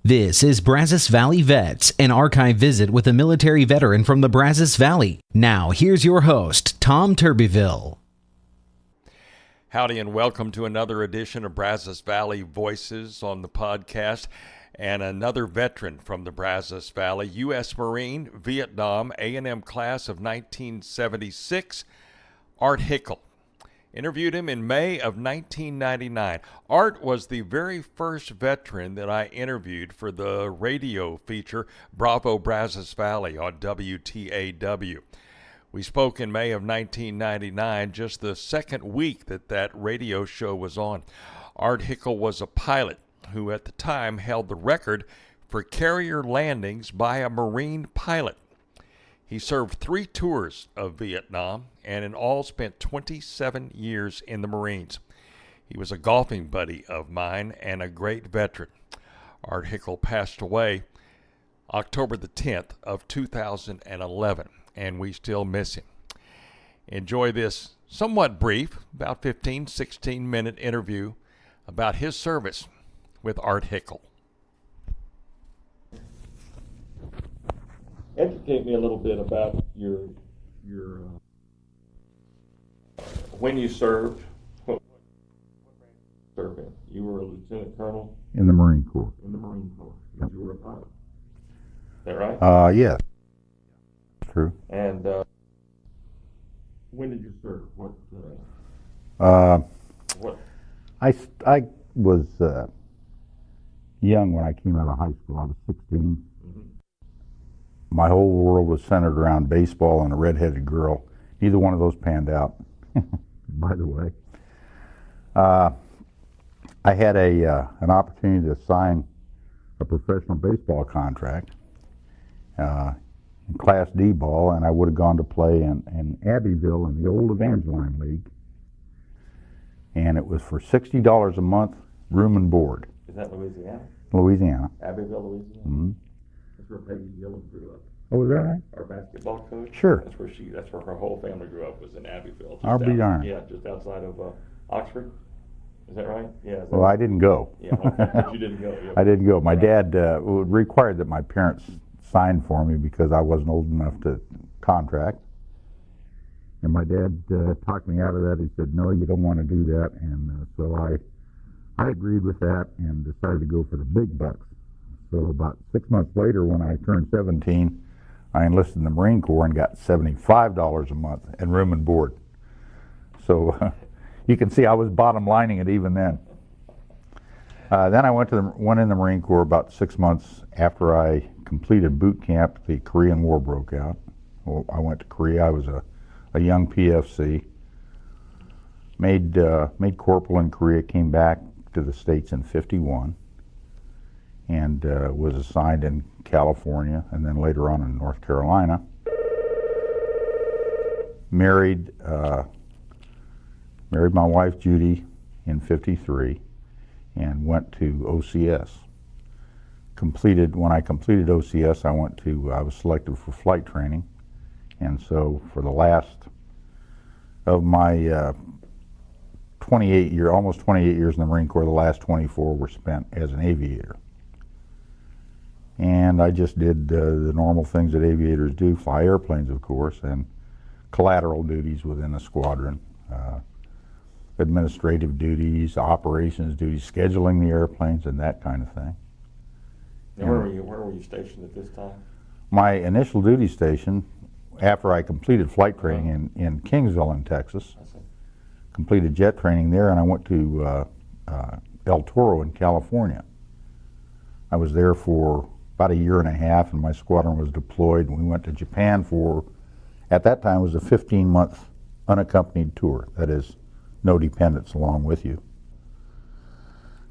This is Brazos Valley Vets, an archive visit with a military veteran from the Brazos Valley. Now, here's your host, Tom Turbiville. Howdy and welcome to another edition of Brazos Valley Voices on the podcast, and another veteran from the Brazos Valley, U.S. Marine, Vietnam, A&amp class of 1976, Art Hickle. Interviewed him in May of 1999. Art was the very first veteran that I interviewed for the radio feature Bravo Brazos Valley on WTAW. We spoke in May of 1999, just the second week that radio show was on. Art Hickle was a pilot who at the time held the record for carrier landings by a Marine pilot. He served 3 tours of Vietnam and in all spent 27 years in the Marines. He was a golfing buddy of mine and a great veteran. Art Hickle passed away October the 10th of 2011, and we still miss him. Enjoy this somewhat brief, about 16-minute interview about his service with Art Hickle. Educate me a little bit about your when you served. What served in? You were a lieutenant colonel in the Marine Corps. In the Marine Corps. Yep. You were a pilot. Is that right? Yeah. True. And when did you serve? What? I was young when I came out of high school. I was 16. My whole world was centered around baseball and a redheaded girl. Neither one of those panned out, by the way. I had an opportunity to sign a professional baseball contract in Class D ball, and I would have gone to play in Abbeville in the old Evangeline League. And it was for $60 a month, room and board. Is that Louisiana? Louisiana. Abbeville, Louisiana? Mm-hmm. That's where Peggy Gillen grew up. Oh, is that right? Our basketball coach. Sure. That's where her whole family grew up, was in Abbeville. I'll be darned. Yeah, just outside of Oxford. Is that right? Yeah. Well, I didn't go. Yeah, but you didn't go. Yeah. I didn't go. My dad required that my parents sign for me because I wasn't old enough to contract. And my dad talked me out of that. He said, no, you don't want to do that. And so I agreed with that and decided to go for the big bucks. So about 6 months later, when I turned 17, I enlisted in the Marine Corps and got $75 a month and room and board. So you can see I was bottom lining it even then. Then I went in the Marine Corps about 6 months after I completed boot camp. The Korean War broke out. Well, I went to Korea. I was a young PFC. Made corporal in Korea. Came back to the States in '51, and was assigned in California, and then later on in North Carolina. Married my wife Judy in '53, and went to OCS. When I completed OCS, I was selected for flight training, and so for the last of my almost 28 years in the Marine Corps, the last 24 were spent as an aviator. And I just did the normal things that aviators do, fly airplanes, of course, and collateral duties within a squadron, administrative duties, operations duties, scheduling the airplanes, and that kind of thing. And where were you stationed at this time? My initial duty station, after I completed flight training in Kingsville in Texas, completed jet training there, and I went to El Toro in California. I was there for about a year and a half, and my squadron was deployed, and we went to Japan for, at that time, it was a 15-month unaccompanied tour. That is, no dependents along with you.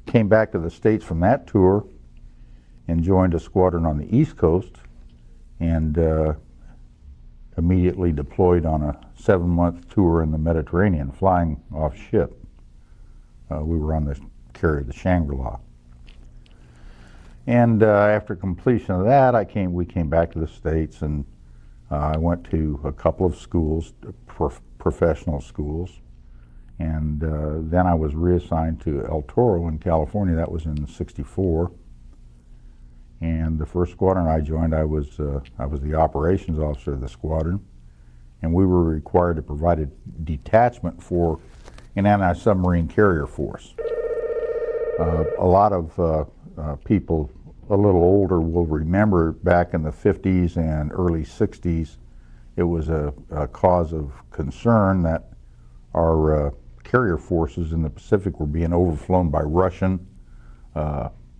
Came back to the States from that tour and joined a squadron on the East Coast, and immediately deployed on a 7-month tour in the Mediterranean, flying off ship. We were on the carrier, the Shangri-La. And after completion of that, we came back to the States, and I went to a couple of schools, professional schools, and then I was reassigned to El Toro in California. That was in '64. the first squadron I joined, I was the operations officer of the squadron, and we were required to provide a detachment for an anti-submarine carrier force. A lot of people a little older will remember back in the 50s and early 60s, it was a cause of concern that our carrier forces in the Pacific were being overflown by Russian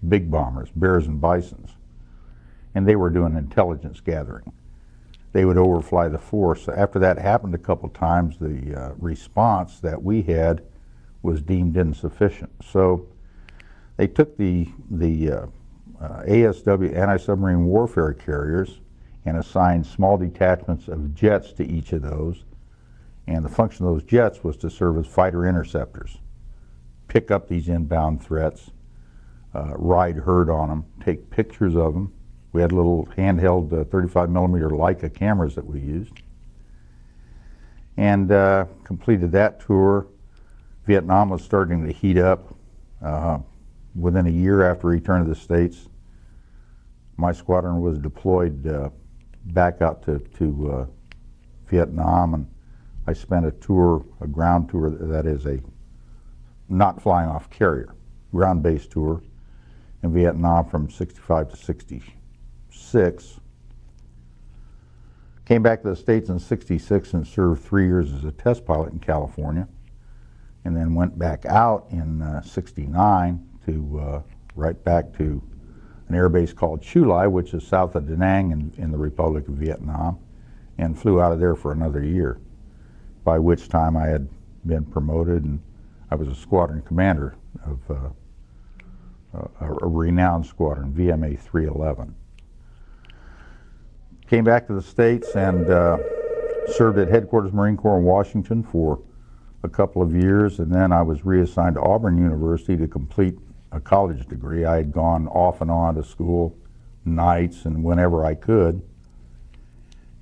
big bombers, Bears and Bisons, and they were doing intelligence gathering. They would overfly the force. After that happened a couple times, the response that we had was deemed insufficient. So they took the ASW, anti-submarine warfare carriers, and assigned small detachments of jets to each of those. And the function of those jets was to serve as fighter interceptors, pick up these inbound threats, ride herd on them, take pictures of them. We had little handheld 35mm Leica cameras that we used. And completed that tour. Vietnam was starting to heat up. Within a year after return to the States, my squadron was deployed back out to Vietnam, and I spent a tour, a ground tour, that is a not flying off carrier, ground-based tour in Vietnam from 65 to 66. Came back to the States in 66 and served 3 years as a test pilot in California, and then went back out in 69 to right back to an air base called Chu Lai, which is south of Da Nang in the Republic of Vietnam, and flew out of there for another year, by which time I had been promoted and I was a squadron commander of a renowned squadron, VMA 311. Came back to the States and served at Headquarters Marine Corps in Washington for a couple of years, and then I was reassigned to Auburn University to complete a college degree. I had gone off and on to school nights and whenever I could,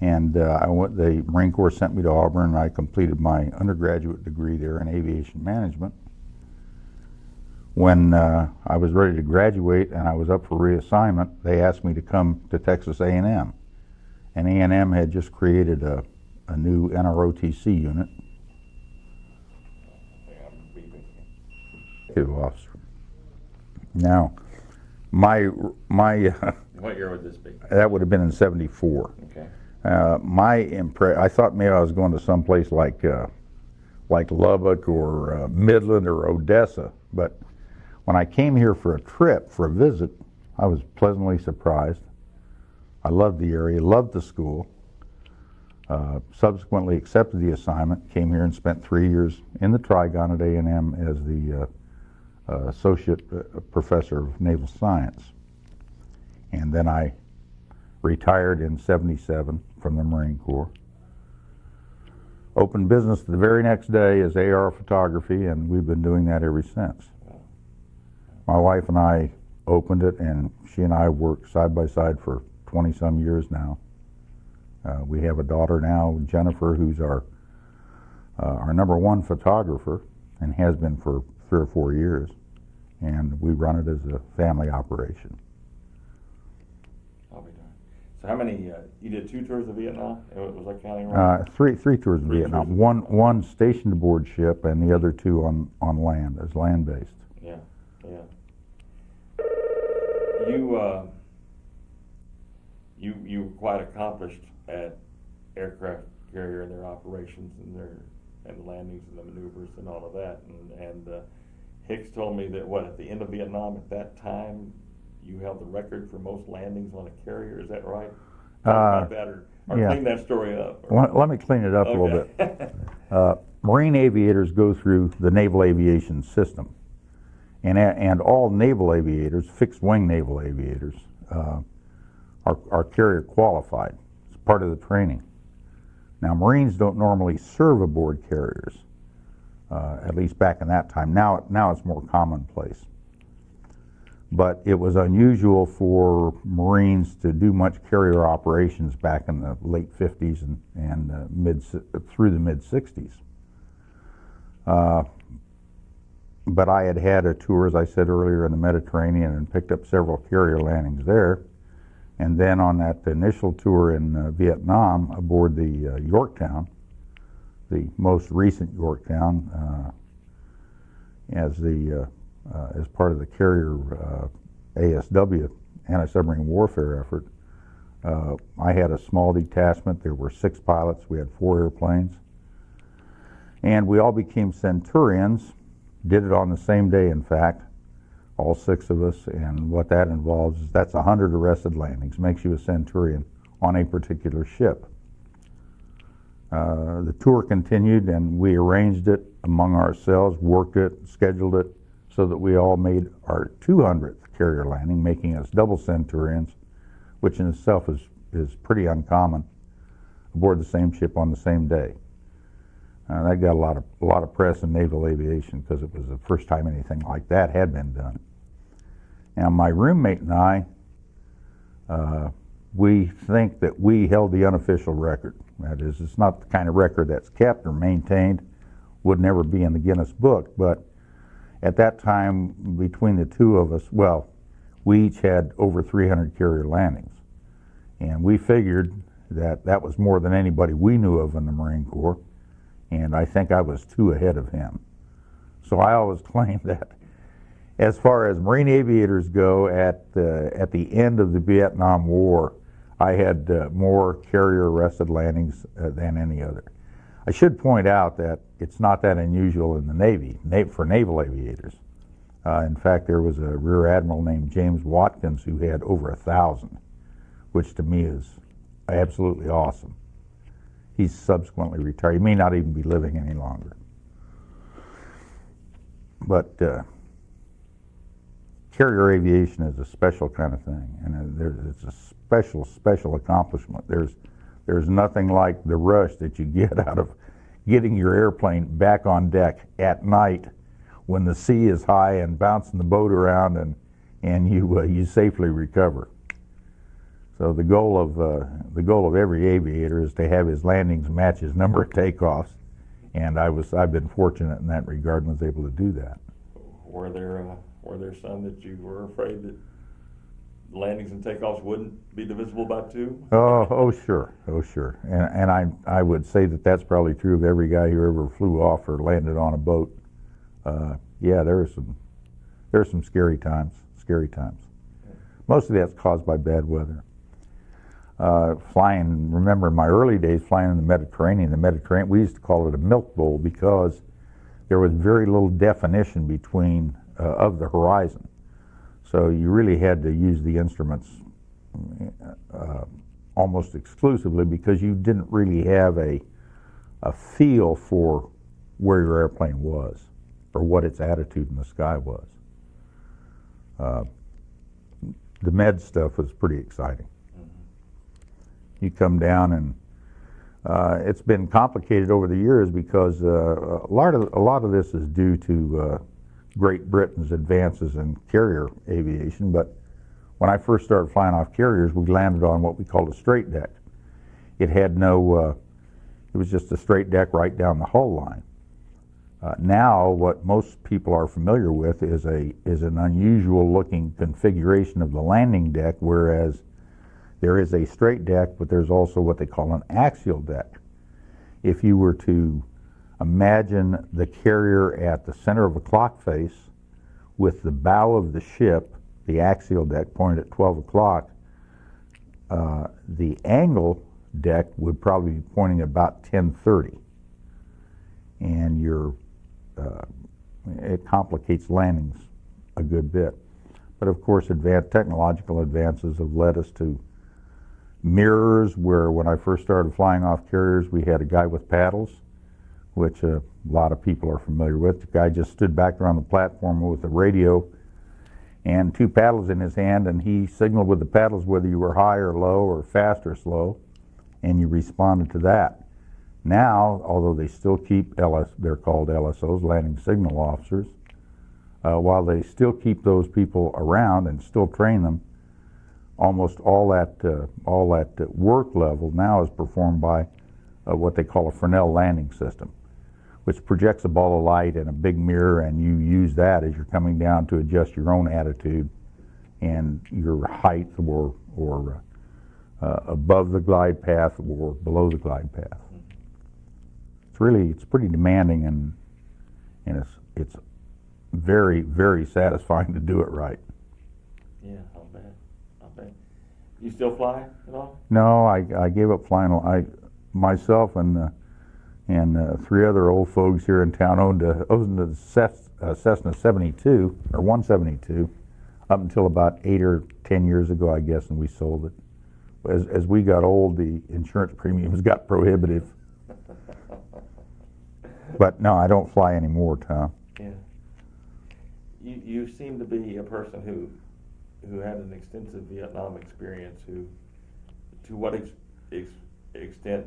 and the Marine Corps sent me to Auburn, and I completed my undergraduate degree there in aviation management. When I was ready to graduate and I was up for reassignment, they asked me to come to Texas A&M. And A&M had just created a new NROTC unit. Officer. Now, my what year would this be? That would have been in '74. Okay. I thought maybe I was going to someplace like Lubbock or Midland or Odessa, but when I came here for a visit, I was pleasantly surprised. I loved the area, loved the school. Subsequently accepted the assignment, came here and spent 3 years in the Trigon at A&M as the associate professor of naval science. And then I retired in '77 from the Marine Corps. Opened business the very next day as AR photography, and we've been doing that ever since. My wife and I opened it, and she and I worked side by side for 20-some years now. We have a daughter now, Jennifer, who's our #1 photographer and has been for 3 or 4 years, and we run it as a family operation. I'll be darned. So how many, you did 2 tours of Vietnam? Was I counting right? Three tours in Vietnam. One stationed aboard ship, and the other 2 on land, as land-based. Yeah. You were quite accomplished at aircraft carrier and their operations and the landings and the maneuvers and all of that. And Hicks told me that at the end of Vietnam at that time, you held the record for most landings on a carrier. Is that right? Talk about that or yeah. Clean that story up. Let me clean it up a little bit. Marine aviators go through the naval aviation system, and all naval aviators, fixed-wing naval aviators, are carrier qualified. It's part of the training. Now, Marines don't normally serve aboard carriers, at least back in that time. Now it's more commonplace. But it was unusual for Marines to do much carrier operations back in the late 50s and through the mid-60s. But I had a tour, as I said earlier, in the Mediterranean and picked up several carrier landings there. And then on that initial tour in Vietnam, aboard the Yorktown, the most recent Yorktown, as part of the carrier ASW, anti-submarine warfare effort, I had a small detachment. There were 6 pilots. We had 4 airplanes. And we all became Centurions, did it on the same day, in fact, all 6 of us. And what that involves is that's 100 arrested landings, makes you a Centurion on a particular ship. The tour continued, and we arranged it among ourselves, worked it, scheduled it, so that we all made our 200th carrier landing, making us double Centurions, which in itself is pretty uncommon, aboard the same ship on the same day. That got a lot of press in naval aviation because it was the first time anything like that had been done. Now, my roommate and I, we think that we held the unofficial record. That is, it's not the kind of record that's kept or maintained, would never be in the Guinness Book, but at that time, between the 2 of us, well, we each had over 300 carrier landings. And we figured that that was more than anybody we knew of in the Marine Corps, and I think I was 2 ahead of him. So I always claim that as far as Marine aviators go, at the end of the Vietnam War, I had more carrier arrested landings than any other. I should point out that it's not that unusual in the Navy for naval aviators. In fact, there was a Rear Admiral named James Watkins who had over 1,000, which to me is absolutely awesome. He's subsequently retired. He may not even be living any longer. But carrier aviation is a special kind of thing, and it's a special accomplishment. There's nothing like the rush that you get out of getting your airplane back on deck at night when the sea is high and bouncing the boat around, and you safely recover. So the goal of every aviator is to have his landings match his number of takeoffs, and I've been fortunate in that regard and was able to do that. Were there some that you were afraid that landings and takeoffs wouldn't be divisible by 2? Oh sure, and I would say that that's probably true of every guy who ever flew off or landed on a boat. Yeah, there's some scary times. Most of that's caused by bad weather. Flying, remember in my early days flying in the Mediterranean, we used to call it a milk bowl because there was very little definition between of the horizon. So you really had to use the instruments almost exclusively because you didn't really have a feel for where your airplane was or what its attitude in the sky was. The med stuff was pretty exciting. You come down and it's been complicated over the years because a lot of this is due to Great Britain's advances in carrier aviation. But when I first started flying off carriers, we landed on what we called a straight deck. It had no, it was just a straight deck right down the hull line. Now, what most people are familiar with is an unusual looking configuration of the landing deck, whereas there is a straight deck, but there's also what they call an axial deck. If you were to imagine the carrier at the center of a clock face with the bow of the ship, the axial deck, pointed at 12 o'clock, the angle deck would probably be pointing about 10:30. And it complicates landings a good bit. But of course, technological advances have led us to mirrors, where when I first started flying off carriers, we had a guy with paddles, which a lot of people are familiar with. The guy just stood back there on the platform with a radio and 2 paddles in his hand, and he signaled with the paddles whether you were high or low or fast or slow, and you responded to that. Now, although they still keep they're called LSOs, landing signal officers, while they still keep those people around and still train them, almost all that work level now is performed by what they call a Fresnel landing system, which projects a ball of light in a big mirror, and you use that as you're coming down to adjust your own attitude and your height or above the glide path or below the glide path. It's pretty demanding, and it's very, very satisfying to do it right. Yeah, I'll bet. You still fly at all? No, I gave up flying. Myself and 3 other old folks here in town owned a Cessna 72 or 172 up until about 8 or 10 years ago, I guess, and we sold it. As we got old, the insurance premiums got prohibitive. But no, I don't fly anymore, Tom. Yeah. You seem to be a person who had an extensive Vietnam experience. To what extent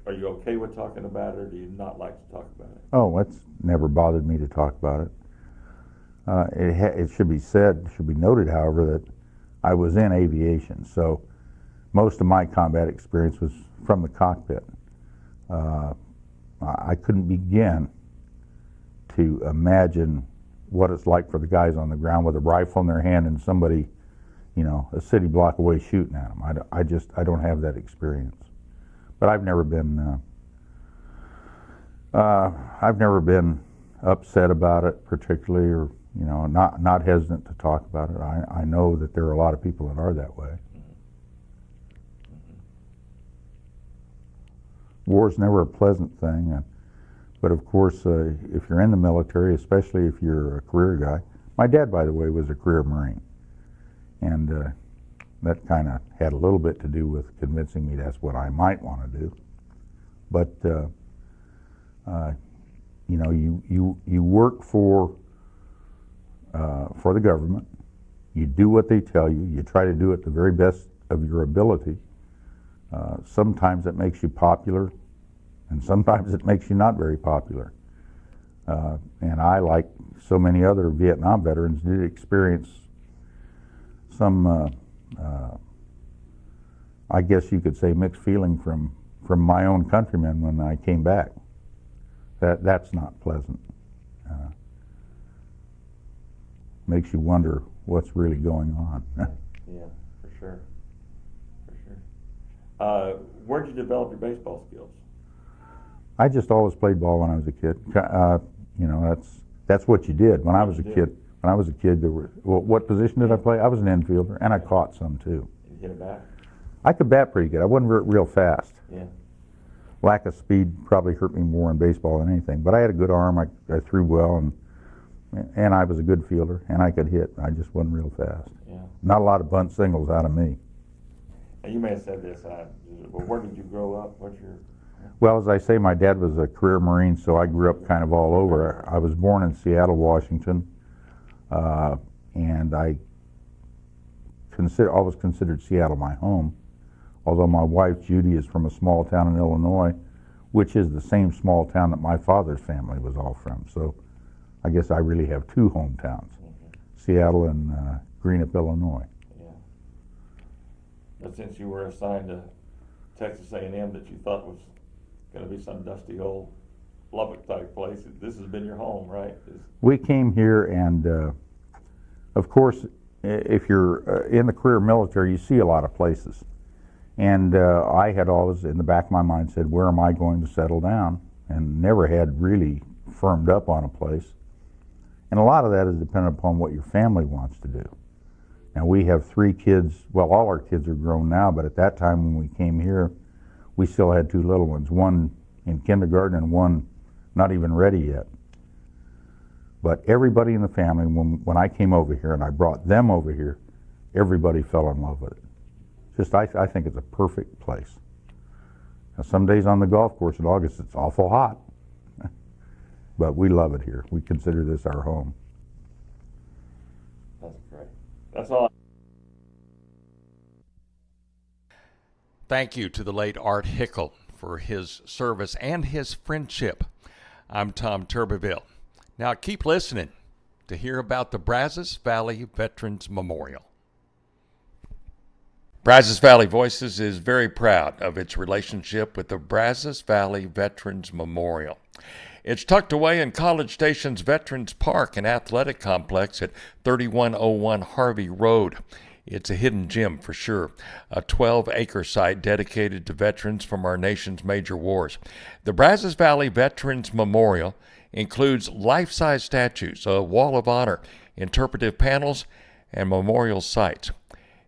are you okay with talking about it, or do you not like to talk about it? Oh, it's never bothered me to talk about it. It should be noted, however, that I was in aviation, so most of my combat experience was from the cockpit. I couldn't begin to imagine what it's like for the guys on the ground with a rifle in their hand and somebody, a city block away shooting at them. I don't have that experience. But I've never been upset about it particularly, or not hesitant to talk about it. I know that there are a lot of people that are that way. War's never a pleasant thing, but of course, if you're in the military, especially if you're a career guy. My dad, by the way, was a career Marine, and that kind of had a little bit to do with convincing me that's what I might want to do. But you work for the government. You do what they tell you. You try to do it the very best of your ability. Sometimes it makes you popular, and sometimes it makes you not very popular. And I, like so many other Vietnam veterans, did experience some, I guess you could say, mixed feeling from my own countrymen when I came back. That's not pleasant. Makes you wonder what's really going on. Yeah, for sure. Where'd you develop your baseball skills? I just always played ball when I was a kid. That's what you did. When I was a kid, what position did I play? I was an infielder, and I caught some too. You hit a bat? I could bat pretty good. I wasn't real fast. Yeah. Lack of speed probably hurt me more in baseball than anything. But I had a good arm. I threw well, and I was a good fielder, and I could hit. I just wasn't real fast. Yeah. Not a lot of bunt singles out of me. And you may have said this, but where did you grow up? Well, as I say, my dad was a career Marine, so I grew up kind of all over. I was born in Seattle, Washington, and I always considered Seattle my home, although my wife, Judy, is from a small town in Illinois, which is the same small town that my father's family was all from. So I guess I really have 2 hometowns, Seattle and Greenup, Illinois. Yeah. But since you were assigned to Texas A&M that you thought was going to be some dusty old Lubbock type place, this has been your home, right? We came here, and of course, if you're in the career military, you see a lot of places. And I had always, in the back of my mind, said, where am I going to settle down? And never had really firmed up on a place. And a lot of that is dependent upon what your family wants to do. Now, we have 3 kids. Well, all our kids are grown now, but at that time when we came here, we still had 2 little ones, one in kindergarten and one not even ready yet. But everybody in the family, when I came over here and I brought them over here, everybody fell in love with it. I think it's a perfect place. Now, some days on the golf course in August, it's awful hot. But we love it here. We consider this our home. That's great. That's all. Thank you to the late Art Hickle for his service and his friendship. I'm Tom Turbiville. Now keep listening to hear about the Brazos Valley Veterans Memorial. Brazos Valley Voices is very proud of its relationship with the Brazos Valley Veterans Memorial. It's tucked away in College Station's Veterans Park and Athletic Complex at 3101 Harvey Road. It's a hidden gem for sure, a 12-acre site dedicated to veterans from our nation's major wars. The Brazos Valley Veterans Memorial includes life-size statues, a wall of honor, interpretive panels, and memorial sites.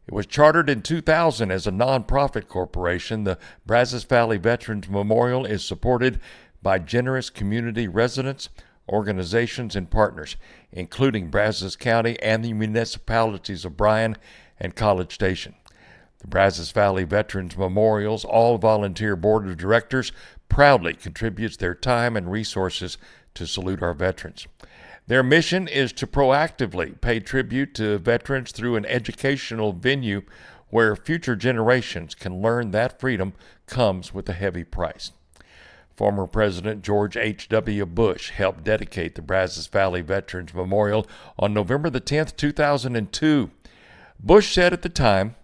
It was chartered in 2000 as a nonprofit corporation. The Brazos Valley Veterans Memorial is supported by generous community residents, organizations, and partners, including Brazos County and the municipalities of Bryan and College Station. The Brazos Valley Veterans Memorial's all-volunteer board of directors proudly contributes their time and resources to salute our veterans. Their mission is to proactively pay tribute to veterans through an educational venue where future generations can learn that freedom comes with a heavy price. Former President George H.W. Bush helped dedicate the Brazos Valley Veterans Memorial on November the 10th, 2002. Bush said at the time,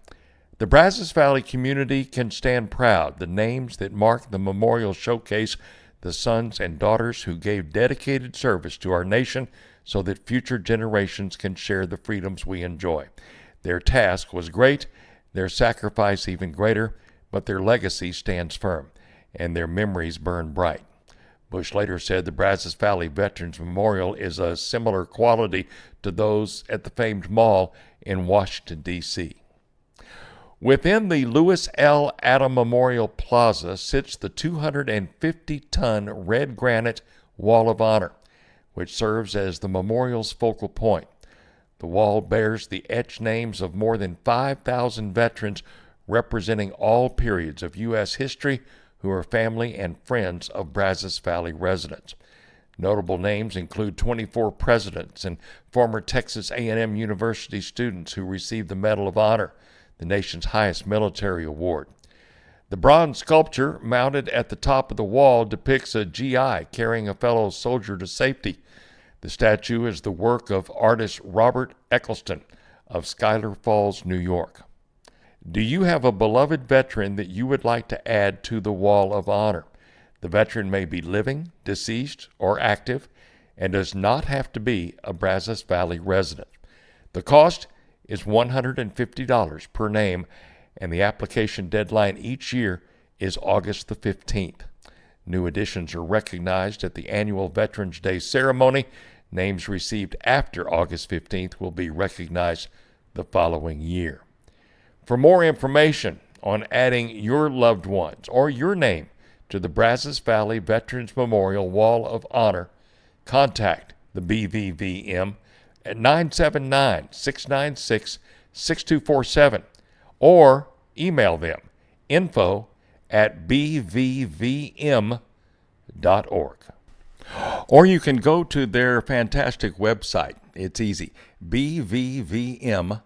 "The Brazos Valley community can stand proud. The names that mark the memorial showcase the sons and daughters who gave dedicated service to our nation so that future generations can share the freedoms we enjoy. Their task was great, their sacrifice even greater, but their legacy stands firm, and their memories burn bright." Bush later said the Brazos Valley Veterans Memorial is a similar quality to those at the famed mall in Washington, D.C. Within the Lewis L. Adam Memorial Plaza sits the 250-ton red granite Wall of Honor, which serves as the memorial's focal point. The wall bears the etched names of more than 5,000 veterans representing all periods of U.S. history who are family and friends of Brazos Valley residents. Notable names include 24 presidents and former Texas A&M University students who received the Medal of Honor, the nation's highest military award. The bronze sculpture mounted at the top of the wall depicts a GI carrying a fellow soldier to safety. The statue is the work of artist Robert Eccleston of Schuyler Falls, New York. Do you have a beloved veteran that you would like to add to the Wall of Honor? The veteran may be living, deceased, or active, and does not have to be a Brazos Valley resident. The cost is $150 per name, and the application deadline each year is August the 15th. New additions are recognized at the annual Veterans Day ceremony. Names received after August 15th will be recognized the following year. For more information on adding your loved ones or your name to the Brazos Valley Veterans Memorial Wall of Honor, contact the BVVM at 979-696-6247 or email them info@bvvm.org. Or you can go to their fantastic website. It's easy, bvvm.org.